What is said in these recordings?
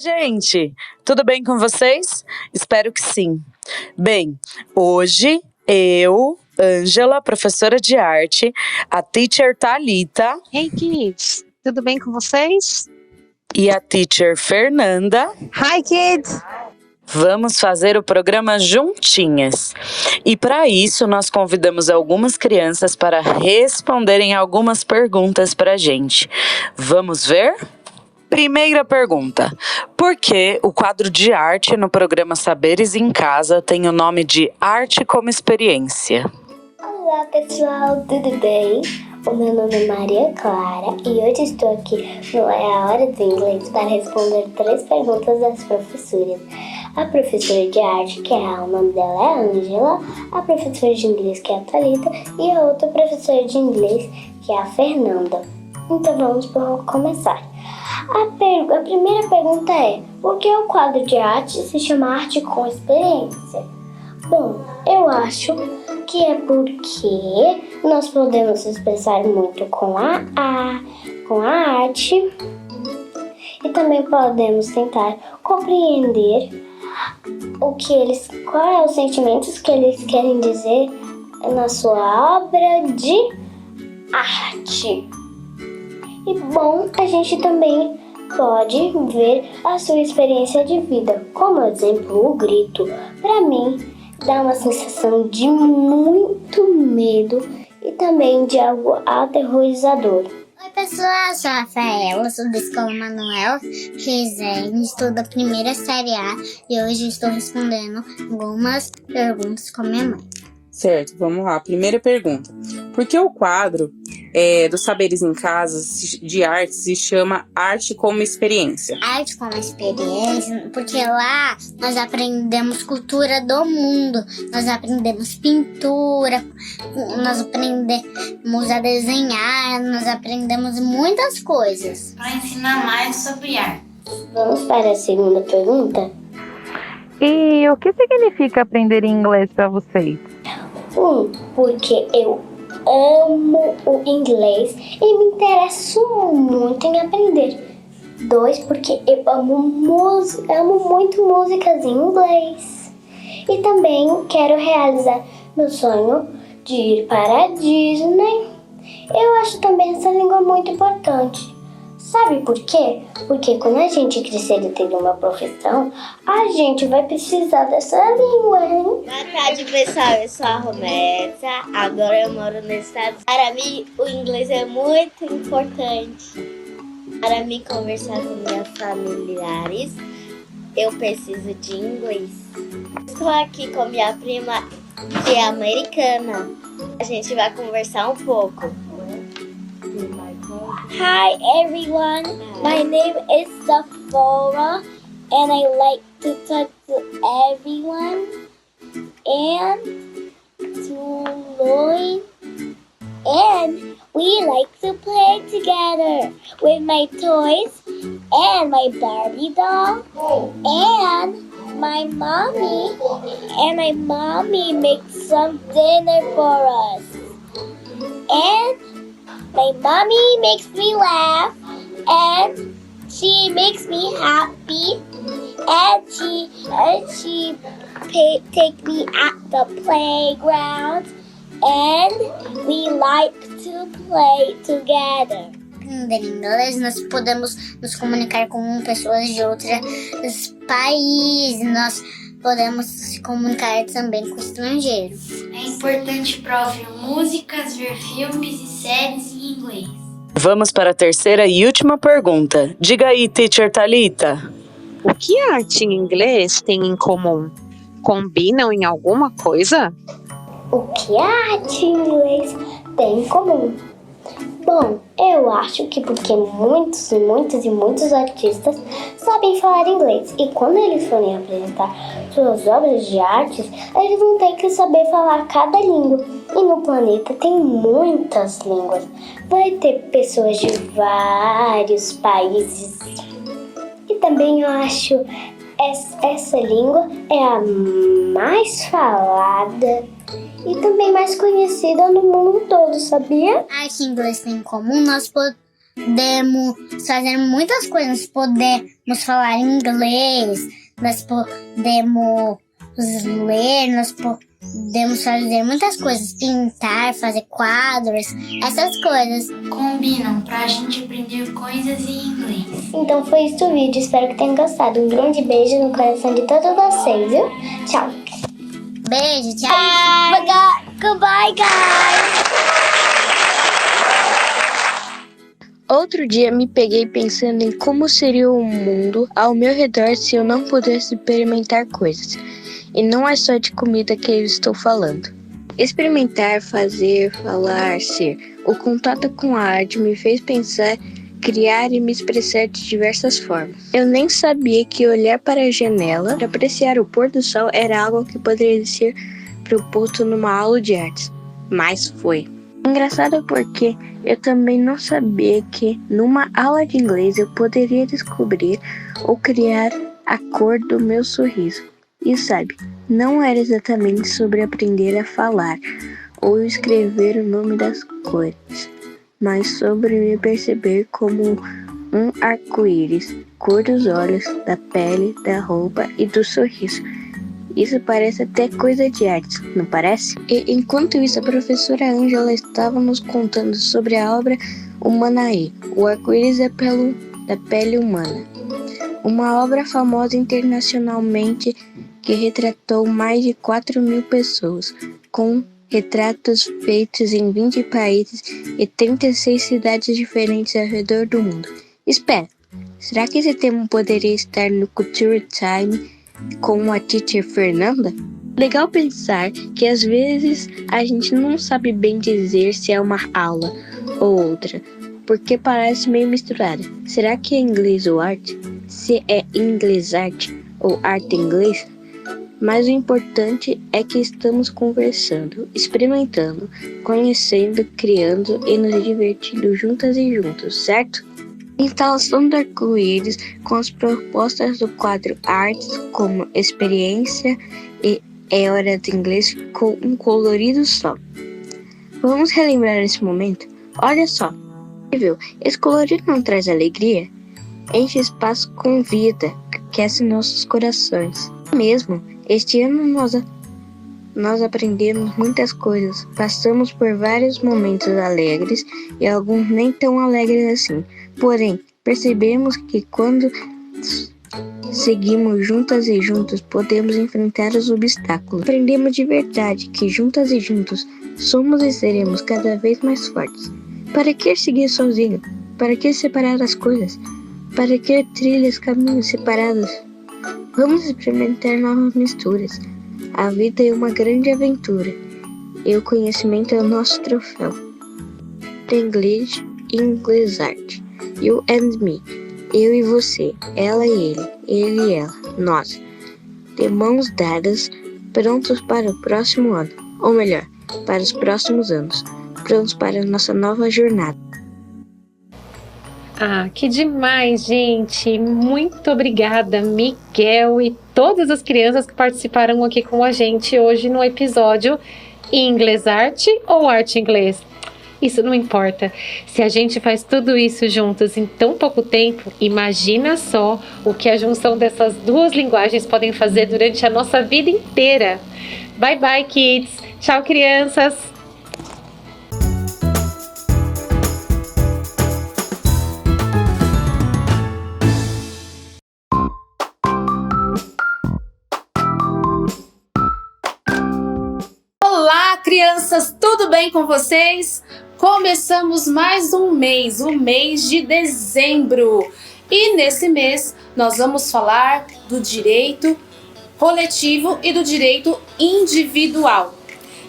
Gente, tudo bem com vocês? Espero que sim. Bem, hoje eu, Ângela, professora de arte, a teacher Thalita Hey kids, tudo bem com vocês? e a teacher Fernanda Hi kids! vamos fazer o programa juntinhas. E para isso nós convidamos algumas crianças para responderem algumas perguntas para a gente. Vamos ver? Primeira pergunta: por que o quadro de arte no programa Saberes em Casa tem o nome de Arte como Experiência? Olá pessoal, tudo bem? O meu nome é Maria Clara e hoje estou aqui no É a Hora do Inglês para responder 3 perguntas das professoras. A professora de arte, o nome dela é Ângela, a professora de inglês, que é a Thalita, e a outra professora de inglês, que é a Fernanda. Então vamos começar. A primeira pergunta é: por que o quadro de arte se chama Arte com Experiência? Bom, eu acho que é porque nós podemos expressar muito com a arte e também podemos tentar compreender quais são os sentimentos que eles querem dizer na sua obra de arte. E bom, a gente também pode ver a sua experiência de vida. Como exemplo, o grito. Para mim, dá uma sensação de muito medo e também de algo aterrorizador. Oi pessoal, eu sou a Rafaela, sou da Escola Manuel Rezende, estou da primeira série A e hoje estou respondendo algumas perguntas com a minha mãe. Certo, vamos lá. Primeira pergunta: por que o quadro dos Saberes em Casa de arte se chama Arte como Experiência? Arte como experiência, porque lá nós aprendemos cultura do mundo, nós aprendemos pintura, nós aprendemos a desenhar, nós aprendemos muitas coisas. Para ensinar mais sobre arte. Vamos para a segunda pergunta? E o que significa aprender inglês para vocês? Porque eu amo o inglês e me interesso muito em aprender. 2, porque eu amo muito músicas em inglês. E também quero realizar meu sonho de ir para a Disney. Eu acho também essa língua muito importante. Sabe por quê? Porque quando a gente crescer e ter uma profissão, a gente vai precisar dessa língua, hein? Boa tarde, pessoal. Eu sou a Romessa. Agora eu moro nos Estados Unidos. Para mim, o inglês é muito importante. Para mim conversar com meus familiares, eu preciso de inglês. Estou aqui com minha prima, que é americana. A gente vai conversar um pouco. Hi everyone, my name is Sephora and I like to talk to everyone and to Lloyd, and we like to play together with my toys and my Barbie doll and my mommy makes some dinner for us, and my mommy makes me laugh, and she makes me happy, and she take me at the playground, and we like to play together. Aprender inglês, nós podemos nos comunicar com pessoas de outros países, nós podemos se comunicar também com estrangeiros. É importante para ouvir músicas, ver filmes e séries em inglês. Vamos para a terceira e última pergunta. Diga aí, teacher Thalita. O que a arte em inglês tem em comum? Combinam em alguma coisa? O que a arte em inglês tem em comum? Bom, eu acho que porque muitos artistas sabem falar inglês e quando eles forem apresentar suas obras de arte, eles vão ter que saber falar cada língua. E no planeta tem muitas línguas. Vai ter pessoas de vários países. E também eu acho essa língua é a mais falada e também mais conhecida no mundo todo, sabia? A arte em inglês tem em comum, nós podemos fazer muitas coisas. Nós podemos falar inglês, nós podemos ler, nós podemos fazer muitas coisas. Pintar, fazer quadros, essas coisas. Combinam pra gente aprender coisas em inglês. Então foi isso o vídeo, espero que tenham gostado. Um grande beijo no coração de todos vocês, viu? Tchau! Beijo, tchau! Goodbye, guys! Outro dia me peguei pensando em como seria o mundo ao meu redor se eu não pudesse experimentar coisas. E não é só de comida que eu estou falando. Experimentar, fazer, falar, ser. O contato com a arte me fez pensar, criar e me expressar de diversas formas. Eu nem sabia que olhar para a janela para apreciar o pôr do sol era algo que poderia ser proposto numa aula de artes. Mas foi. Engraçado porque eu também não sabia que numa aula de inglês eu poderia descobrir ou criar a cor do meu sorriso. E sabe, não era exatamente sobre aprender a falar ou escrever o nome das cores, mas sobre me perceber como um arco-íris, cor dos olhos, da pele, da roupa e do sorriso. Isso parece até coisa de artes, não parece? E enquanto isso, a professora Ângela estava nos contando sobre a obra Humanae, o arco-íris da pele humana. Uma obra famosa internacionalmente que retratou mais de 4.000 pessoas, com retratos feitos em 20 países e 36 cidades diferentes ao redor do mundo. Espera, será que esse tema poderia estar no Culture Time com a teacher Fernanda? Legal pensar que às vezes a gente não sabe bem dizer se é uma aula ou outra, porque parece meio misturada. Será que é inglês ou arte? Se é inglês arte ou arte inglês? Mas o importante é que estamos conversando, experimentando, conhecendo, criando e nos divertindo juntas e juntos, certo? Instalação do arco-íris com as propostas do quadro Artes como experiência e é hora de inglês com um colorido só. Vamos relembrar esse momento? Olha só, esse colorido não traz alegria? Enche espaço com vida, aquece nossos corações. Mesmo este ano nós aprendemos muitas coisas, passamos por vários momentos alegres e alguns nem tão alegres assim. Porém, percebemos que quando seguimos juntas e juntos, podemos enfrentar os obstáculos. Aprendemos de verdade que juntas e juntos somos e seremos cada vez mais fortes. Para que seguir sozinho? Para que separar as coisas? Para que trilhas caminhos separados? Vamos experimentar novas misturas. A vida é uma grande aventura e o conhecimento é o nosso troféu. English e English Art. You and me. Eu e você. Ela e ele e ela. Nós. De mãos dadas, prontos para o próximo ano. Ou melhor, para os próximos anos. Prontos para a nossa nova jornada. Ah, que demais, gente! Muito obrigada, Miguel e todas as crianças que participaram aqui com a gente hoje no episódio Inglês Arte ou Arte Inglês. Isso não importa. Se a gente faz tudo isso juntos em tão pouco tempo, imagina só o que a junção dessas duas linguagens podem fazer durante a nossa vida inteira. Bye bye, kids! Tchau, crianças! Olá, crianças, tudo bem com vocês? Começamos mais um mês, o mês de dezembro. E nesse mês nós vamos falar do direito coletivo e do direito individual.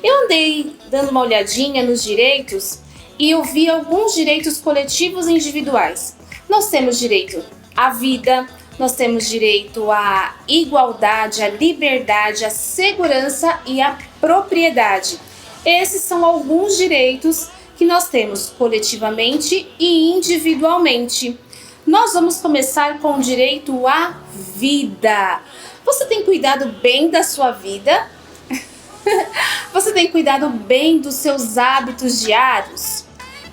Eu andei dando uma olhadinha nos direitos e eu vi alguns direitos coletivos e individuais. Nós temos direito à vida, nós temos direito à igualdade, à liberdade, à segurança e à propriedade. Esses são alguns direitos que nós temos coletivamente e individualmente. Nós vamos começar com o direito à vida. Você tem cuidado bem da sua vida? Você tem cuidado bem dos seus hábitos diários?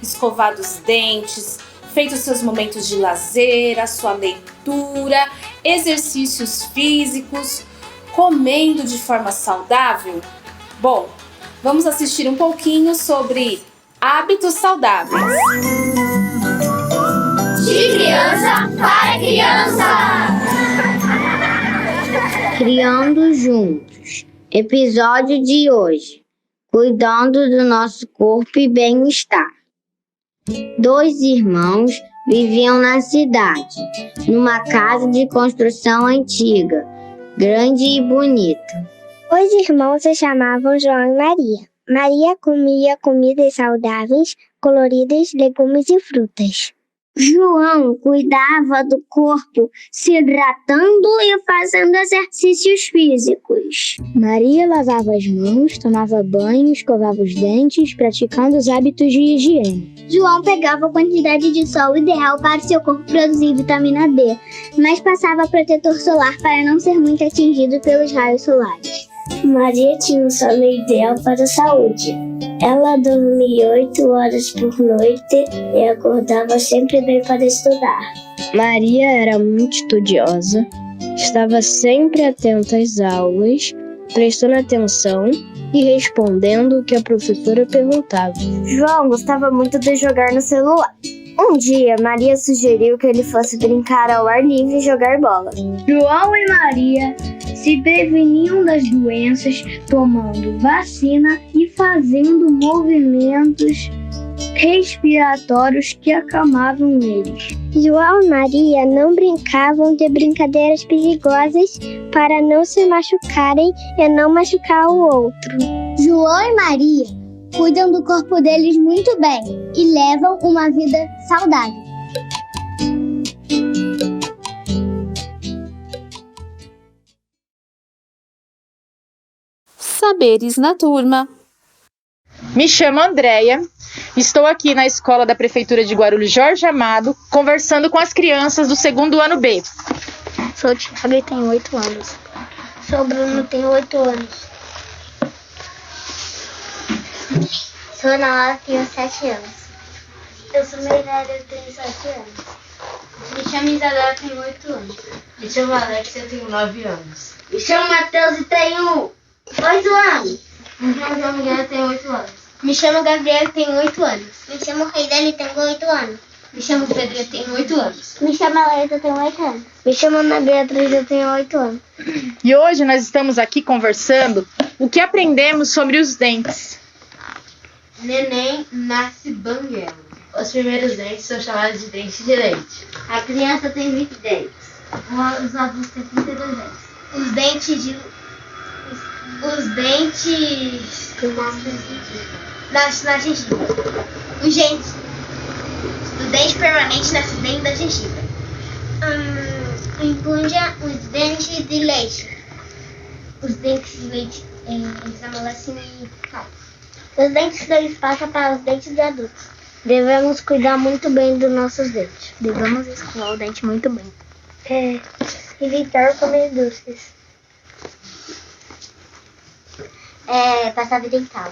Escovar os dentes, feito seus momentos de lazer, a sua leitura, exercícios físicos, comendo de forma saudável? Bom, vamos assistir um pouquinho sobre hábitos saudáveis. De criança para criança! Criando juntos. Episódio de hoje. Cuidando do nosso corpo e bem-estar. 2 irmãos viviam na cidade, numa casa de construção antiga, grande e bonita. Os irmãos se chamavam João e Maria. Maria comia comidas saudáveis, coloridas, legumes e frutas. João cuidava do corpo, se hidratando e fazendo exercícios físicos. Maria lavava as mãos, tomava banho, escovava os dentes, praticando os hábitos de higiene. João pegava a quantidade de sol ideal para seu corpo produzir vitamina D, mas passava protetor solar para não ser muito atingido pelos raios solares. Maria tinha um sono ideal para a saúde. Ela dormia 8 horas por noite e acordava sempre bem para estudar. Maria era muito estudiosa, estava sempre atenta às aulas, prestando atenção e respondendo o que a professora perguntava. João gostava muito de jogar no celular. Um dia, Maria sugeriu que ele fosse brincar ao ar livre e jogar bola. João e Maria se preveniam das doenças tomando vacina e fazendo movimentos respiratórios que acalmavam eles. João e Maria não brincavam de brincadeiras perigosas para não se machucarem e não machucar o outro. João e Maria cuidam do corpo deles muito bem e levam uma vida saudável. Saberes na turma. Me chamo Andréia, estou aqui na escola da Prefeitura de Guarulhos Jorge Amado, conversando com as crianças do 2º ano B. Sou o Thiago e tenho 8 anos. Sou o Bruno, tenho 8 anos. Sou a Ana Laura, tenho 7 anos. Eu sou Meirelle, eu tenho 7 anos. Me chamo Isadora, tenho 8 anos. Me chamo Alex, eu tenho 9 anos. Me chamo Matheus e tenho 8 anos. Me chamo João Miguel, eu tenho 8 anos. Me chamo Gabriel, tenho 8 anos. Me chamo Reidele, tenho 8 anos. Me chamo Pedro, eu tenho 8 anos. Me chamo Aleita, eu tenho 8 anos. Me chamo Ana Beatriz, eu tenho 8 anos. E hoje nós estamos aqui conversando o que aprendemos sobre os dentes. Neném nasce banguelo. Os primeiros dentes são chamados de dentes de leite. A criança tem 20 dentes. Os adultos têm 32 dentes. Os dentes na gengiva. O dente permanente nasce dentro da gengiva. Empunja os dentes de leite. Os dentes de leite eles amolecem e caem. Os dentes deles passam para os dentes de adultos. Devemos cuidar muito bem dos nossos dentes. Devemos escovar o dente muito bem. Evitar comer doces. Passar dental.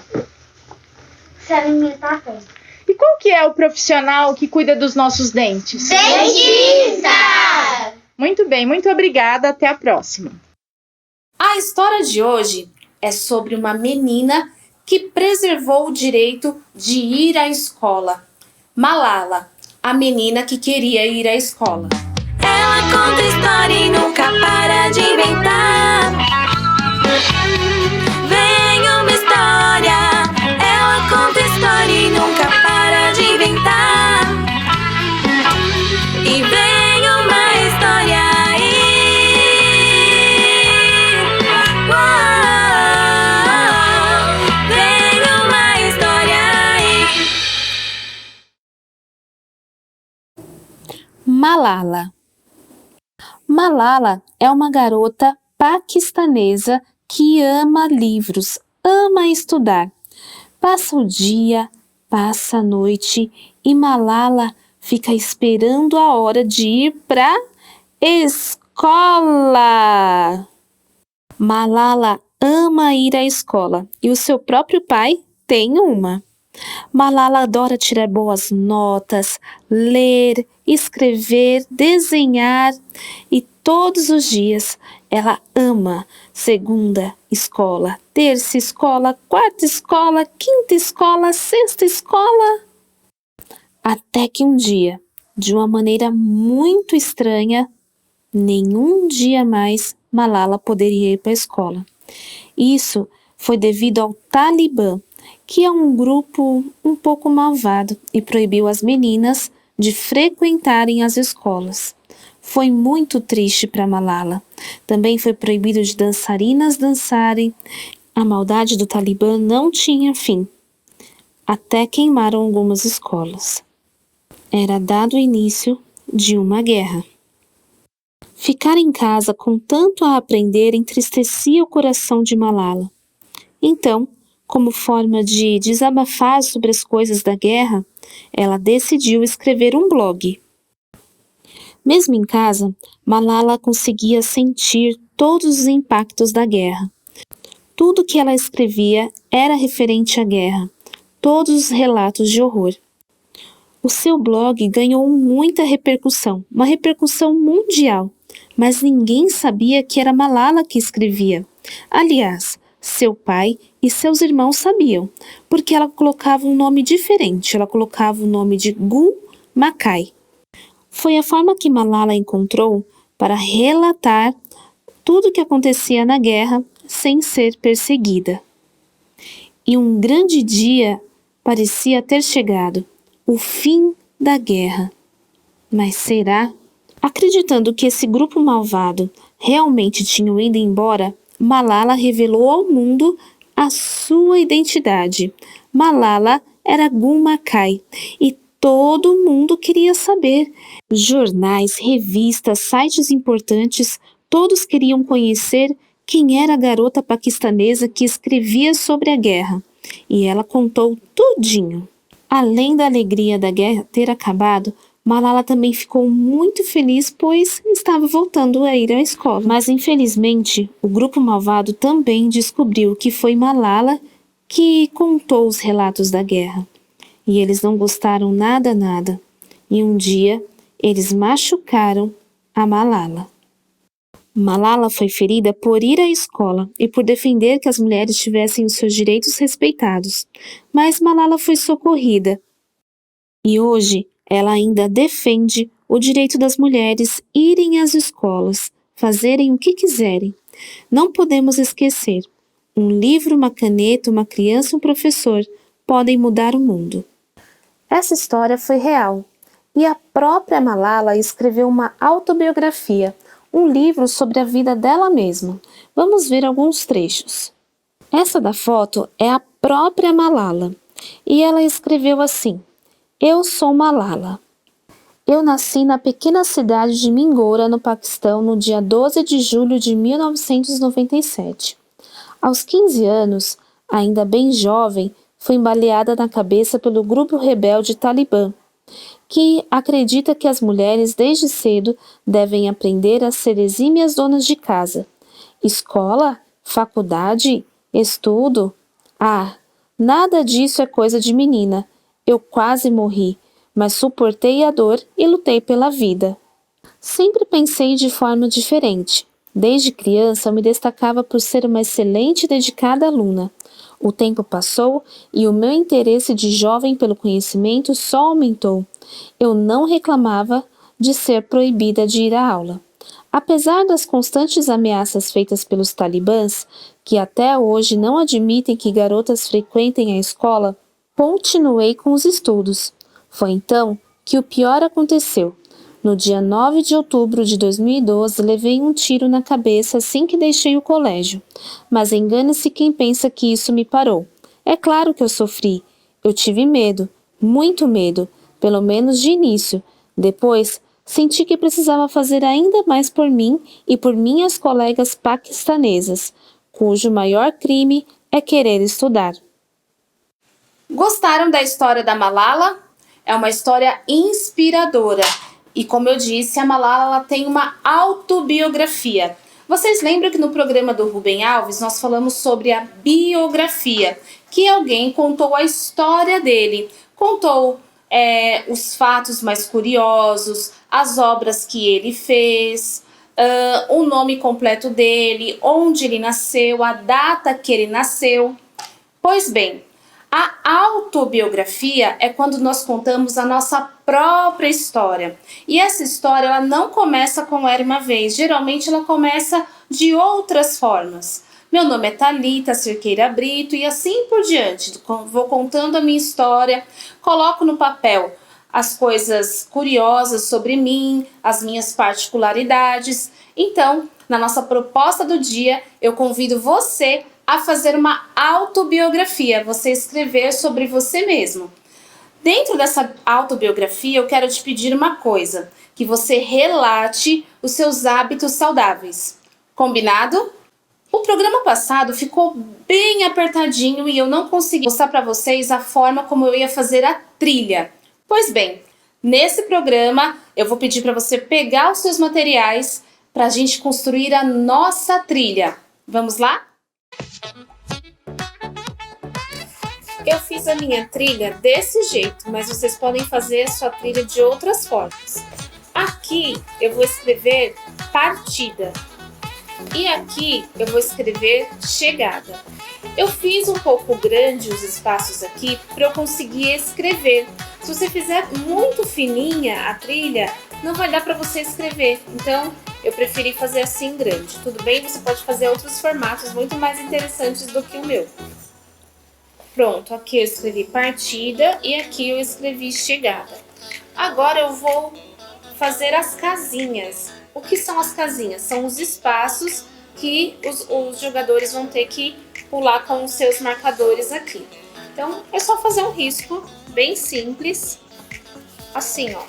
Se alimentar bem. E qual que é o profissional que cuida dos nossos dentes? Dentista! Muito bem, muito obrigada. Até a próxima. A história de hoje é sobre uma menina que preservou o direito de ir à escola. Malala, a menina que queria ir à escola. Ela conta história e nunca para de inventar. Vem uma história. Ela conta história e nunca para de inventar. E vem uma história aí. Vem uma história aí. Malala. Malala é uma garota paquistanesa que ama livros, ama estudar. Passa o dia, passa a noite e Malala fica esperando a hora de ir para escola. Malala ama ir à escola e o seu próprio pai tem uma. Malala adora tirar boas notas, ler, escrever, desenhar e todos os dias ela ama segunda escola, terça escola, quarta escola, quinta escola, sexta escola. Até que um dia, de uma maneira muito estranha, nenhum dia mais Malala poderia ir para a escola. Isso foi devido ao Talibã, que é um grupo um pouco malvado e proibiu as meninas de frequentarem as escolas. Foi muito triste para Malala. Também foi proibido de dançarinas dançarem. A maldade do Talibã não tinha fim. Até queimaram algumas escolas. Era dado o início de uma guerra. Ficar em casa com tanto a aprender entristecia o coração de Malala. Então, como forma de desabafar sobre as coisas da guerra, ela decidiu escrever um blog. Mesmo em casa, Malala conseguia sentir todos os impactos da guerra. Tudo que ela escrevia era referente à guerra, todos os relatos de horror. O seu blog ganhou muita repercussão, uma repercussão mundial, mas ninguém sabia que era Malala que escrevia. Aliás, seu pai e seus irmãos sabiam, porque ela colocava um nome diferente, ela colocava o nome de Gul Makai. Foi a forma que Malala encontrou para relatar tudo o que acontecia na guerra sem ser perseguida. E um grande dia parecia ter chegado, o fim da guerra. Mas será? Acreditando que esse grupo malvado realmente tinha ido embora, Malala revelou ao mundo a sua identidade. Malala era Gul Makai e todo mundo queria saber. Jornais, revistas, sites importantes, todos queriam conhecer quem era a garota paquistanesa que escrevia sobre a guerra. E ela contou tudinho. Além da alegria da guerra ter acabado, Malala também ficou muito feliz, pois estava voltando a ir à escola. Mas, infelizmente, o grupo malvado também descobriu que foi Malala que contou os relatos da guerra. E eles não gostaram nada. E um dia, eles machucaram a Malala. Malala foi ferida por ir à escola e por defender que as mulheres tivessem os seus direitos respeitados. Mas Malala foi socorrida. E hoje, ela ainda defende o direito das mulheres irem às escolas, fazerem o que quiserem. Não podemos esquecer, um livro, uma caneta, uma criança e um professor podem mudar o mundo. Essa história foi real, e a própria Malala escreveu uma autobiografia, um livro sobre a vida dela mesma. Vamos ver alguns trechos. Essa da foto é a própria Malala, e ela escreveu assim: Eu sou Malala. Eu nasci na pequena cidade de Mingora, no Paquistão, no dia 12 de julho de 1997. Aos 15 anos, ainda bem jovem, fui baleada na cabeça pelo grupo rebelde Talibã, que acredita que as mulheres desde cedo devem aprender a ser exímias donas de casa. Escola? Faculdade? Estudo? Ah, nada disso é coisa de menina. Eu quase morri, mas suportei a dor e lutei pela vida. Sempre pensei de forma diferente. Desde criança eu me destacava por ser uma excelente e dedicada aluna. O tempo passou e o meu interesse de jovem pelo conhecimento só aumentou. Eu não reclamava de ser proibida de ir à aula. Apesar das constantes ameaças feitas pelos talibãs, que até hoje não admitem que garotas frequentem a escola, continuei com os estudos. Foi então que o pior aconteceu. No dia 9 de outubro de 2012, levei um tiro na cabeça assim que deixei o colégio. Mas engane-se quem pensa que isso me parou. É claro que eu sofri. Eu tive medo, muito medo, pelo menos de início. Depois, senti que precisava fazer ainda mais por mim e por minhas colegas paquistanesas, cujo maior crime é querer estudar. Gostaram da história da Malala? É uma história inspiradora. E como eu disse, a Malala ela tem uma autobiografia. Vocês lembram que no programa do Rubem Alves nós falamos sobre a biografia, que alguém contou a história dele, contou os fatos mais curiosos, as obras que ele fez, o nome completo dele, onde ele nasceu, a data que ele nasceu. Pois bem, a autobiografia é quando nós contamos a nossa própria história. E essa história ela não começa com Era Uma Vez, geralmente ela começa de outras formas. Meu nome é Thalita Cerqueira Brito e assim por diante. Vou contando a minha história, coloco no papel as coisas curiosas sobre mim, as minhas particularidades. Então, na nossa proposta do dia, eu convido você a fazer uma autobiografia, você escrever sobre você mesmo. Dentro dessa autobiografia, eu quero te pedir uma coisa, que você relate os seus hábitos saudáveis. Combinado? O programa passado ficou bem apertadinho e eu não consegui mostrar para vocês a forma como eu ia fazer a trilha. Pois bem, nesse programa eu vou pedir para você pegar os seus materiais para a gente construir a nossa trilha. Vamos lá? Eu fiz a minha trilha desse jeito, mas vocês podem fazer a sua trilha de outras formas. Aqui eu vou escrever partida. E aqui eu vou escrever chegada. Eu fiz um pouco grande os espaços aqui para eu conseguir escrever. Se você fizer muito fininha a trilha, não vai dar para você escrever. Então, eu preferi fazer assim grande. Tudo bem? Você pode fazer outros formatos muito mais interessantes do que o meu. Pronto, aqui eu escrevi partida e aqui eu escrevi chegada. Agora eu vou fazer as casinhas. O que são as casinhas? São os espaços que os jogadores vão ter que pular com os seus marcadores aqui. Então, é só fazer um risco bem simples, assim, ó.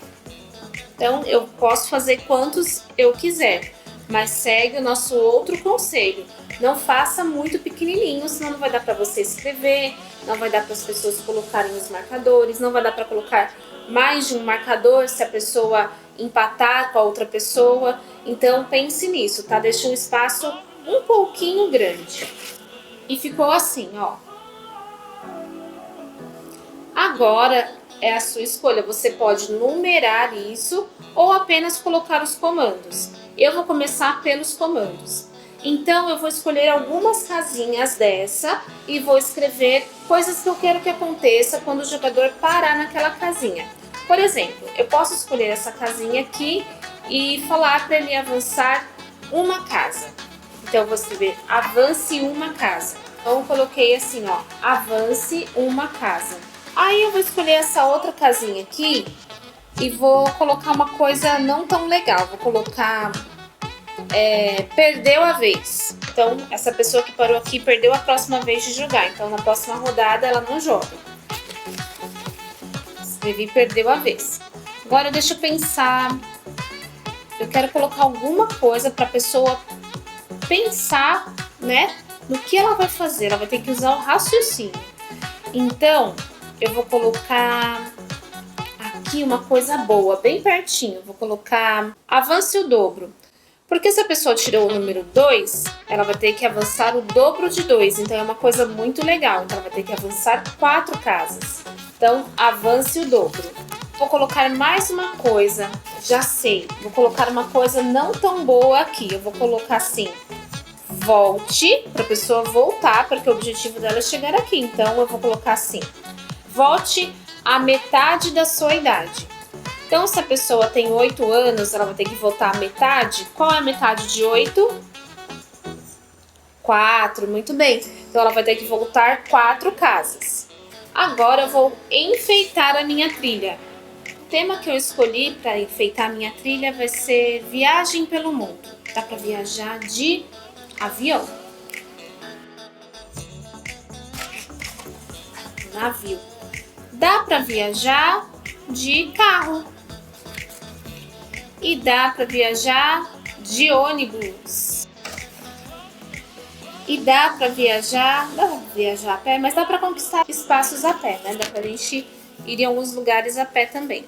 Então, eu posso fazer quantos eu quiser, mas segue o nosso outro conselho. Não faça muito pequenininho, senão não vai dar para você escrever, não vai dar para as pessoas colocarem os marcadores, não vai dar para colocar mais de um marcador se a pessoa empatar com a outra pessoa. Então pense nisso, tá? Deixa um espaço um pouquinho grande. E ficou assim, ó. Agora é a sua escolha. Você pode numerar isso ou apenas colocar os comandos. Eu vou começar pelos comandos. Então eu vou escolher algumas casinhas dessa e vou escrever coisas que eu quero que aconteça quando o jogador parar naquela casinha. Por exemplo, eu posso escolher essa casinha aqui e falar para ele avançar uma casa. Então eu vou escrever avance uma casa. Então eu coloquei assim, ó, avance uma casa. Aí eu vou escolher essa outra casinha aqui e vou colocar uma coisa não tão legal. Vou colocar perdeu a vez. Então essa pessoa que parou aqui perdeu a próxima vez de jogar. Então na próxima rodada ela não joga. Escrevi perdeu a vez. Agora deixa eu pensar. Eu quero colocar alguma coisa para a pessoa pensar, né, no que ela vai fazer. Ela vai ter que usar o raciocínio. Então eu vou colocar aqui uma coisa boa, bem pertinho. Vou colocar avance o dobro. Porque se a pessoa tirou o número 2, ela vai ter que avançar o dobro de 2. Então é uma coisa muito legal. Então ela vai ter que avançar 4 casas. Então avance o dobro. Vou colocar mais uma coisa. Já sei. Vou colocar uma coisa não tão boa aqui. Eu vou colocar assim. Volte, para a pessoa voltar, porque o objetivo dela é chegar aqui. Então eu vou colocar assim. Volte à metade da sua idade. Então, se a pessoa tem 8 anos, ela vai ter que voltar à metade. Qual é a metade de 8? 4, muito bem. Então, ela vai ter que voltar 4 casas. Agora, eu vou enfeitar a minha trilha. O tema que eu escolhi para enfeitar a minha trilha vai ser viagem pelo mundo. Dá para viajar de avião. Navio. Dá para viajar de carro. E dá para viajar de ônibus. E dá para viajar, dá pra viajar a pé, mas dá para conquistar espaços a pé, né? Dá pra gente ir em alguns lugares a pé também.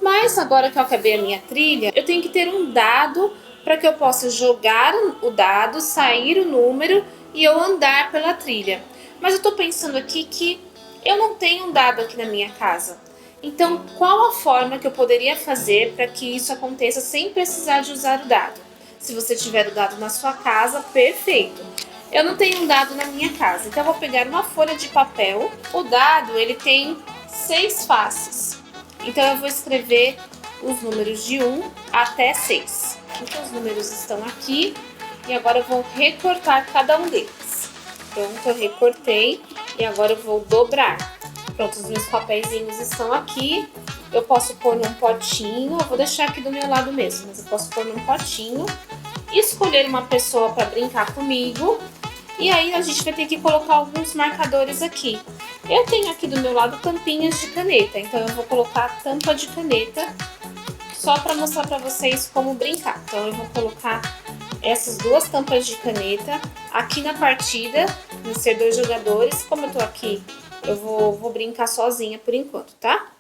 Mas agora que eu acabei a minha trilha, eu tenho que ter um dado para que eu possa jogar o dado, sair o número e eu andar pela trilha. Mas eu tô pensando aqui que eu não tenho um dado aqui na minha casa. Então, qual a forma que eu poderia fazer para que isso aconteça sem precisar de usar o dado? Se você tiver o dado na sua casa, perfeito. Eu não tenho um dado na minha casa, então eu vou pegar uma folha de papel. O dado, ele tem 6 faces. Então, eu vou escrever os números de 1 até 6. Então, os números estão aqui e agora eu vou recortar cada um deles. Pronto, eu recortei e agora eu vou dobrar. Pronto, os meus papeizinhos estão aqui. Eu posso pôr num potinho, eu vou deixar aqui do meu lado mesmo, mas eu posso pôr num potinho, escolher uma pessoa para brincar comigo, e aí a gente vai ter que colocar alguns marcadores aqui. Eu tenho aqui do meu lado tampinhas de caneta, então eu vou colocar a tampa de caneta só para mostrar para vocês como brincar. Então eu vou colocar essas 2 tampas de caneta aqui na partida, vão ser 2 jogadores. Como eu tô aqui, eu vou brincar sozinha por enquanto, tá?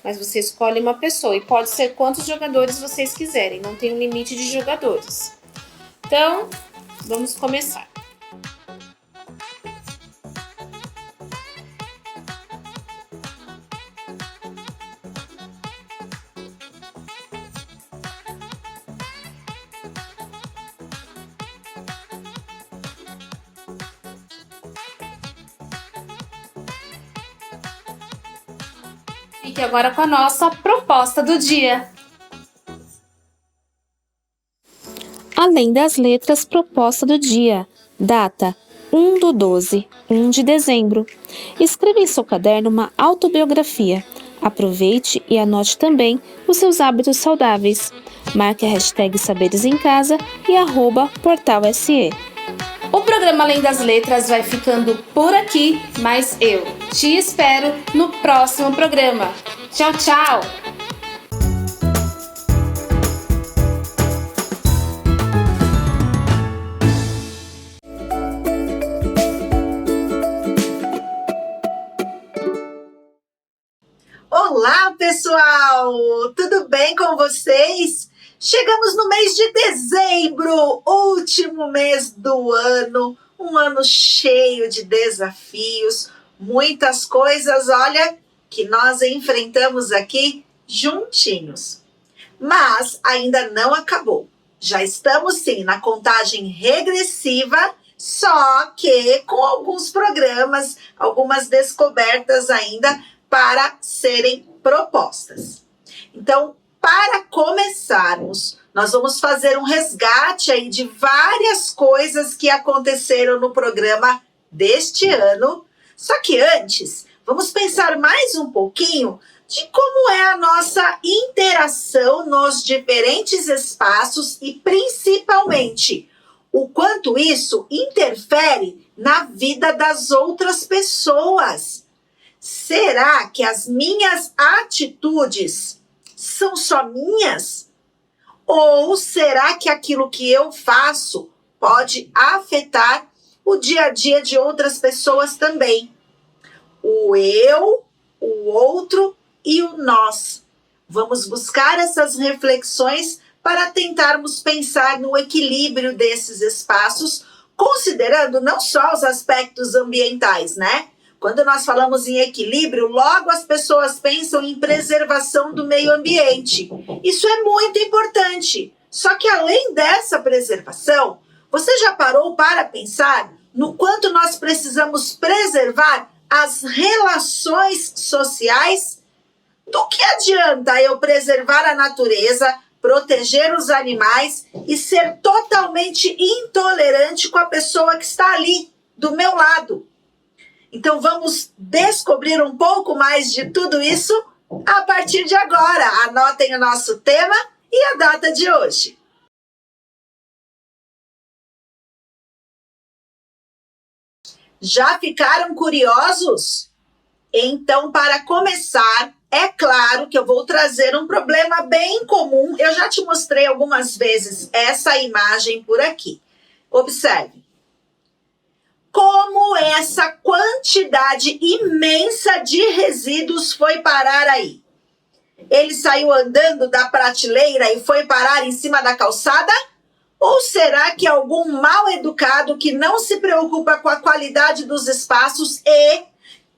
Mas você escolhe uma pessoa e pode ser quantos jogadores vocês quiserem, não tem um limite de jogadores. Então, vamos começar. Fique agora com a nossa proposta do dia. Além das letras, proposta do dia. Data: 1/12, 1 de dezembro. Escreva em seu caderno uma autobiografia. Aproveite e anote também os seus hábitos saudáveis. Marque a hashtag Saberes em Casa e @PortalSE. O programa Além das Letras vai ficando por aqui, mas eu te espero no próximo programa. Tchau, tchau! Olá, pessoal! Tudo bem com vocês? Chegamos no mês de dezembro, último mês do ano, um ano cheio de desafios, muitas coisas, olha, que nós enfrentamos aqui juntinhos. Mas ainda não acabou. Já estamos, sim, na contagem regressiva, só que com alguns programas, algumas descobertas ainda para serem propostas. Então, para começarmos, nós vamos fazer um resgate aí de várias coisas que aconteceram no programa deste ano. Só que antes, vamos pensar mais um pouquinho de como é a nossa interação nos diferentes espaços e, principalmente, o quanto isso interfere na vida das outras pessoas. Será que as minhas atitudes são só minhas? Ou será que aquilo que eu faço pode afetar o dia a dia de outras pessoas também? O eu, o outro e o nós. Vamos buscar essas reflexões para tentarmos pensar no equilíbrio desses espaços, considerando não só os aspectos ambientais, né? Quando nós falamos em equilíbrio, logo as pessoas pensam em preservação do meio ambiente. Isso é muito importante. Só que além dessa preservação, você já parou para pensar no quanto nós precisamos preservar as relações sociais? Do que adianta eu preservar a natureza, proteger os animais e ser totalmente intolerante com a pessoa que está ali, do meu lado? Então vamos descobrir um pouco mais de tudo isso a partir de agora. Anotem o nosso tema e a data de hoje. Já ficaram curiosos? Então, para começar, é claro que eu vou trazer um problema bem comum. Eu já te mostrei algumas vezes essa imagem por aqui. Observe. Como essa quantidade imensa de resíduos foi parar aí? Ele saiu andando da prateleira e foi parar em cima da calçada? Ou será que é algum mal educado que não se preocupa com a qualidade dos espaços e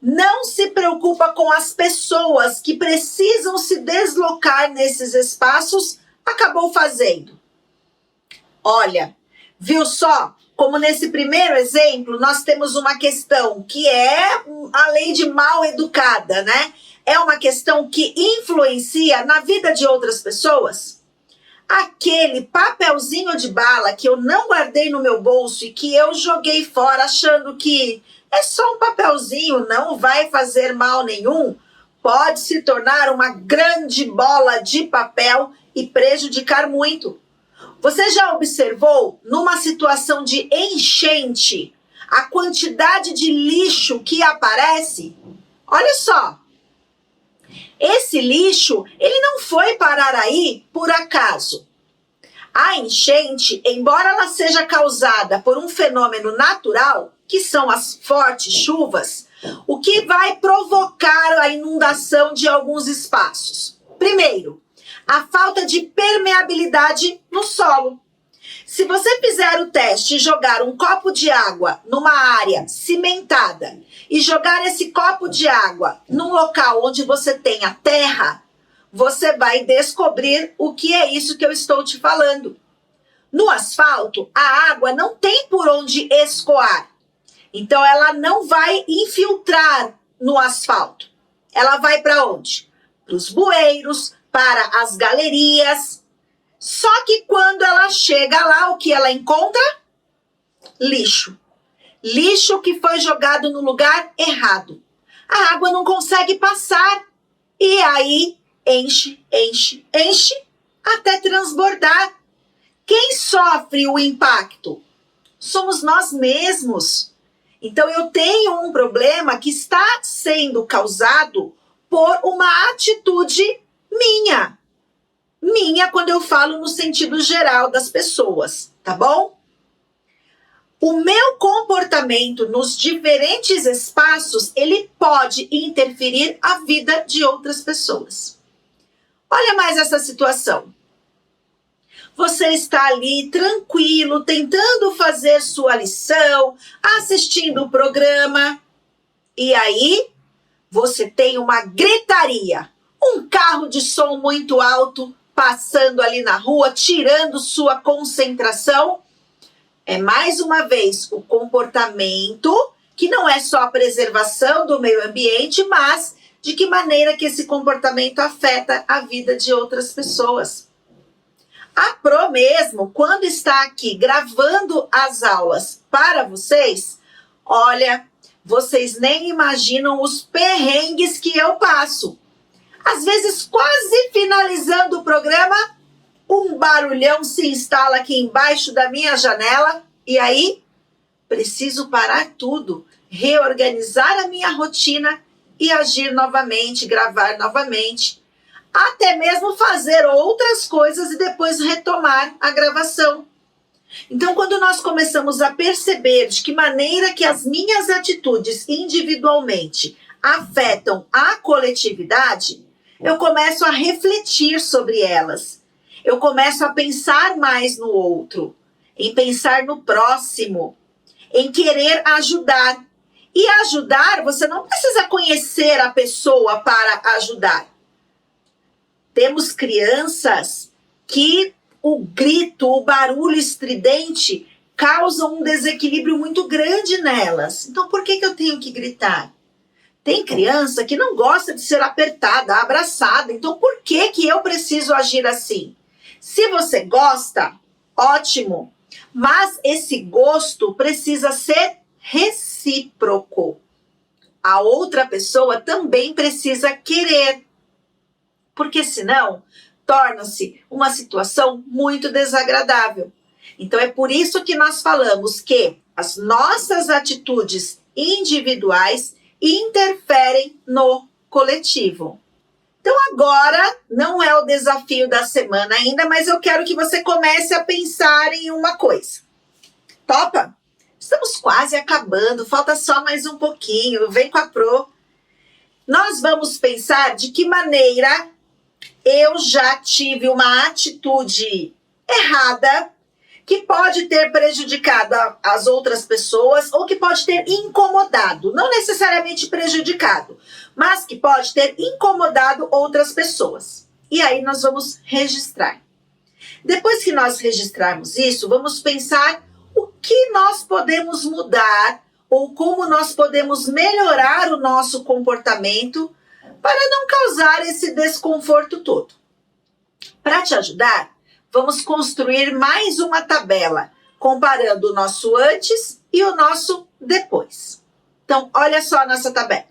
não se preocupa com as pessoas que precisam se deslocar nesses espaços, acabou fazendo? Olha, viu só? Como nesse primeiro exemplo, nós temos uma questão que é a lei de mal educada, né? É uma questão que influencia na vida de outras pessoas. Aquele papelzinho de bala que eu não guardei no meu bolso e que eu joguei fora achando que é só um papelzinho, não vai fazer mal nenhum, pode se tornar uma grande bola de papel e prejudicar muito. Você já observou, numa situação de enchente, a quantidade de lixo que aparece? Olha só, esse lixo, ele não foi parar aí por acaso. A enchente, embora ela seja causada por um fenômeno natural, que são as fortes chuvas, o que vai provocar a inundação de alguns espaços? Primeiro, a falta de permeabilidade no solo. Se você fizer o teste e jogar um copo de água numa área cimentada e jogar esse copo de água num local onde você tem a terra, você vai descobrir o que é isso que eu estou te falando. No asfalto, a água não tem por onde escoar. Então, ela não vai infiltrar no asfalto. Ela vai para onde? Para os bueiros, para as galerias. Só que quando ela chega lá, o que ela encontra? Lixo. Lixo que foi jogado no lugar errado. A água não consegue passar. E aí, enche, enche, enche, até transbordar. Quem sofre o impacto? Somos nós mesmos. Então, eu tenho um problema que está sendo causado por uma atitude minha. Minha, quando eu falo no sentido geral das pessoas, tá bom? O meu comportamento nos diferentes espaços, ele pode interferir a vida de outras pessoas. Olha mais essa situação. Você está ali tranquilo, tentando fazer sua lição, assistindo o programa, e aí você tem uma gritaria, um carro de som muito alto passando ali na rua, tirando sua concentração. É mais uma vez o comportamento que não é só a preservação do meio ambiente, mas de que maneira que esse comportamento afeta a vida de outras pessoas. A Pro mesmo, quando está aqui gravando as aulas para vocês, olha, vocês nem imaginam os perrengues que eu passo. Às vezes, quase finalizando o programa, um barulhão se instala aqui embaixo da minha janela e aí preciso parar tudo, reorganizar a minha rotina e agir novamente, gravar novamente. Até mesmo fazer outras coisas e depois retomar a gravação. Então, quando nós começamos a perceber de que maneira que as minhas atitudes individualmente afetam a coletividade, eu começo a refletir sobre elas. Eu começo a pensar mais no outro, em pensar no próximo, em querer ajudar. E ajudar, você não precisa conhecer a pessoa para ajudar. Temos crianças que o grito, o barulho estridente causam um desequilíbrio muito grande nelas. Então, por que eu tenho que gritar? Tem criança que não gosta de ser apertada, abraçada. Então, por que eu preciso agir assim? Se você gosta, ótimo. Mas esse gosto precisa ser recíproco. A outra pessoa também precisa querer. Porque senão torna-se uma situação muito desagradável. Então é por isso que nós falamos que as nossas atitudes individuais interferem no coletivo. Então agora não é o desafio da semana ainda, mas eu quero que você comece a pensar em uma coisa. Topa? Estamos quase acabando, falta só mais um pouquinho, vem com a Pro. Nós vamos pensar de que maneira eu já tive uma atitude errada que pode ter prejudicado as outras pessoas ou que pode ter incomodado, não necessariamente prejudicado, mas que pode ter incomodado outras pessoas. E aí nós vamos registrar. Depois que nós registrarmos isso, vamos pensar o que nós podemos mudar ou como nós podemos melhorar o nosso comportamento para não causar esse desconforto todo. Para te ajudar, vamos construir mais uma tabela, comparando o nosso antes e o nosso depois. Então, olha só a nossa tabela.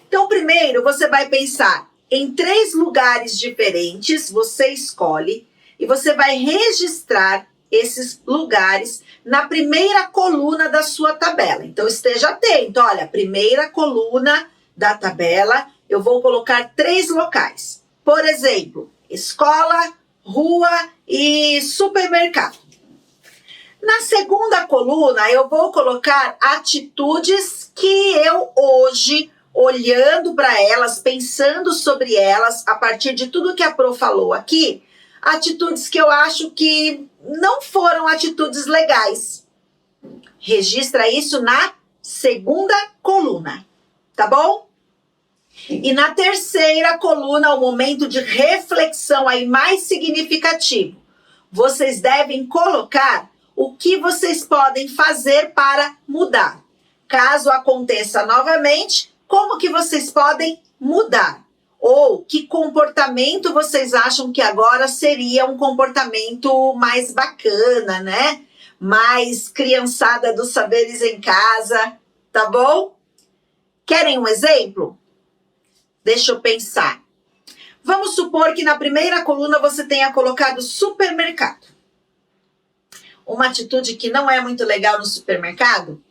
Então, primeiro, você vai pensar em 3 lugares diferentes, você escolhe, e você vai registrar esses lugares na primeira coluna da sua tabela. Então, esteja atento. Olha, primeira coluna da tabela, eu vou colocar 3 locais. Por exemplo, escola, rua e supermercado. Na segunda coluna, eu vou colocar atitudes que eu hoje, olhando para elas, pensando sobre elas, a partir de tudo que a Pro falou aqui, atitudes que eu acho que não foram atitudes legais. Registra isso na segunda coluna, tá bom? E na terceira coluna, o momento de reflexão aí mais significativo. Vocês devem colocar o que vocês podem fazer para mudar. Caso aconteça novamente, como que vocês podem mudar? Ou que comportamento vocês acham que agora seria um comportamento mais bacana, né? Mais criançada dos saberes em casa, tá bom? Querem um exemplo? Deixa eu pensar. Vamos supor que na primeira coluna você tenha colocado supermercado. Uma atitude que não é muito legal no supermercado?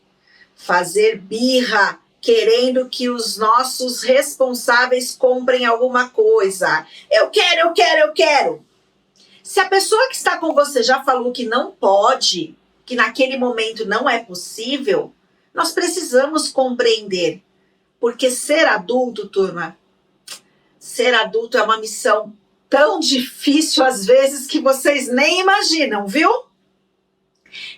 Fazer birra, querendo que os nossos responsáveis comprem alguma coisa. Eu quero, eu quero, eu quero. Se a pessoa que está com você já falou que não pode, que naquele momento não é possível, nós precisamos compreender. Porque ser adulto, turma, ser adulto é uma missão tão difícil às vezes que vocês nem imaginam, viu?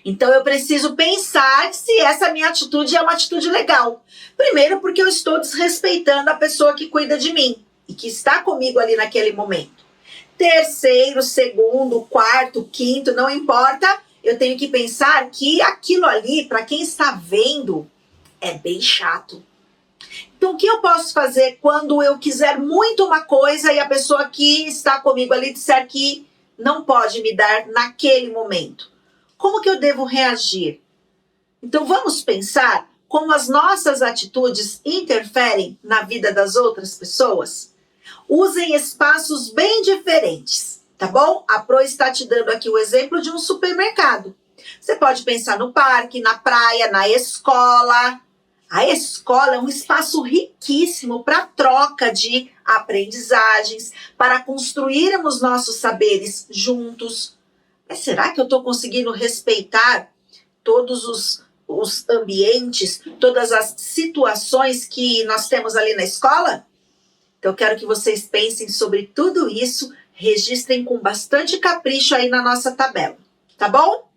Então eu preciso pensar se essa minha atitude é uma atitude legal. Primeiro, porque eu estou desrespeitando a pessoa que cuida de mim e que está comigo ali naquele momento. Terceiro, segundo, quarto, quinto, não importa, eu tenho que pensar que aquilo ali, para quem está vendo, é bem chato. Então, o que eu posso fazer quando eu quiser muito uma coisa e a pessoa que está comigo ali disser que não pode me dar naquele momento? Como que eu devo reagir? Então, vamos pensar como as nossas atitudes interferem na vida das outras pessoas? Usem espaços bem diferentes, tá bom? A Pro está te dando aqui o exemplo de um supermercado. Você pode pensar no parque, na praia, na escola. A escola é um espaço riquíssimo para troca de aprendizagens, para construirmos nossos saberes juntos. Mas será que eu estou conseguindo respeitar todos os ambientes, todas as situações que nós temos ali na escola? Então eu quero que vocês pensem sobre tudo isso, registrem com bastante capricho aí na nossa tabela, tá bom?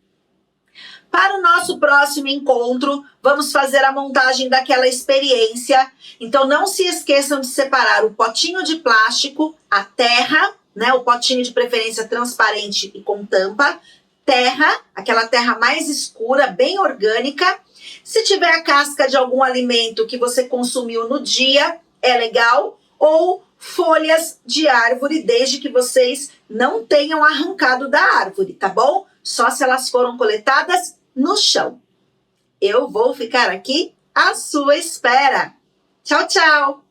Para o nosso próximo encontro, vamos fazer a montagem daquela experiência. Então, não se esqueçam de separar o potinho de plástico, a terra, né? O potinho de preferência transparente e com tampa. Terra, aquela terra mais escura, bem orgânica. Se tiver a casca de algum alimento que você consumiu no dia, é legal. Ou folhas de árvore, desde que vocês não tenham arrancado da árvore, tá bom? Só se elas foram coletadas no chão. Eu vou ficar aqui à sua espera. Tchau, tchau!